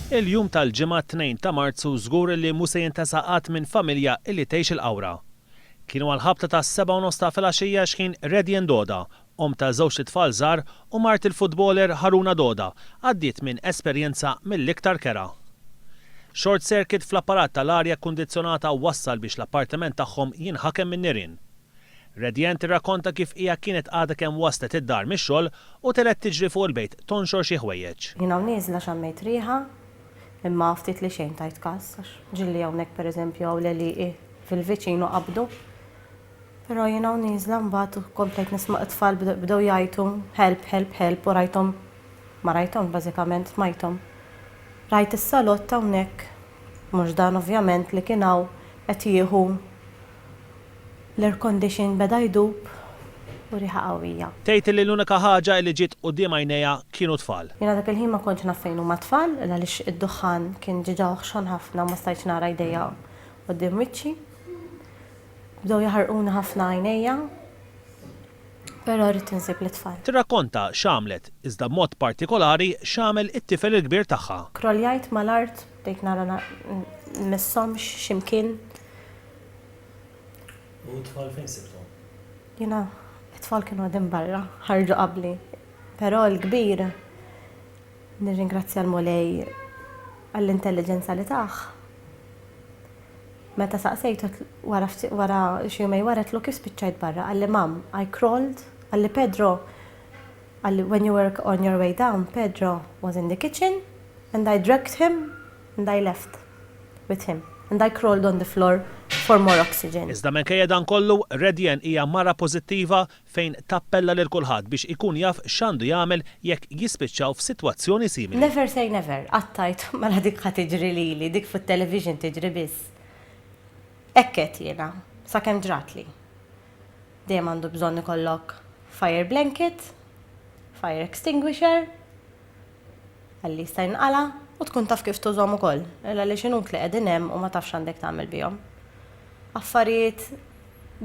Il-jum tal-ġimgħa 2 ta' Marzu żgur li mhu se jintesa' qatt minn familja illi tgħix il-qawra. Kienu għal-ħabta ta' 7:30 ta' filgħaxija xkien Redjen Doda, ta' żewġ tfal żgħar u mart il-futboler Haruna Doda, għaddiet minn esperjenza mill-iktar kera. Short circuit fl-apparat tal-arja kundizzjonata wassal biex l-appartament tagħhom jinħakem minn nirien. Redjen tirrakkonta kif hija kienet għadha kemm waslet id-dar mix-xogħol u telet tiġri fuq il-bejt tonxor xi ħwejjeġ. Jiena nieżla xammejt riħa, imma ftit li xejn tajt każ għax ġilli hawnhekk pereżempju hawn l-eliqi fil-viċinu qabdu. Però jiena nieżla mbagħad komplejt nisma' it-tfal bdew jgħidu help, help, help u rajthom ma rajthom bażikament smajthom. Rajt is-salott hawnhekk, mhux dan ovvjament li kien hawn qed jieħu l-air condition beda jdub u riħa qawwija. Tgħid li l-unika ħaġa li ġiet quddiem għajnejha kienu tfal. Jiena dak il-ħin ma kontx naf fejn huma tfal għaliex id-duħan kien ġiġa ħxon ħafna ma stajtx nara jdejja quddiem wiċċi. Bdew jaħarquna ħafna għajnejja, però rrid insib l-tfal. Tirrakkonta x'għamlet iżda b'mod partikolari x'għamel it-tifel il-kbir tagħha. Krolljajt mal-art bdejt nara misshom x'imkien. U tfal fejn sibthom? Jiena it-tfal kienu għadin barra, ħarġu qabli. Però l-kbir nirringrazzja l-mulej għall-intelligenza li taħ. Meta saqsejtu wara xi jumej wara tlu kif spiċċajt barra, għalli mam, I crawled, għalli Pedro, għalli when you were on your way down, Pedro was in the kitchen and I dragged him and I left with him and I crawled on the floor for more oxygen. Iżda minkejja dan kollu, Redjen hija mara pożittiva fejn tappella lil kulħadd biex ikun jaf x'għandu jagħmel jekk jispiċċaw f'sitwazzjoni simili. Never say never, qattajt mela dik ħa tiġri lili, dik fit-television tiġri biss. Ekket jiena, sakemm ġratli. Dejjem għandu bżonn ikollok fire blanket, fire extinguisher, għalli jista' jinqala u tkun taf kif tużhom ukoll, għaliex inut li qegħdin hemm u ma tafx għandek tagħmel bihom. Affarijiet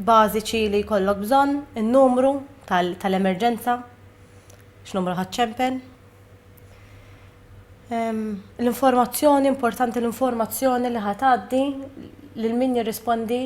bażiċi li jkollok bżonn, in-numru tal-emerġenza, x'numru ħaċċempen. L-informazzjoni, importanti l-informazzjoni li ħatgħaddi lil min jirrispondi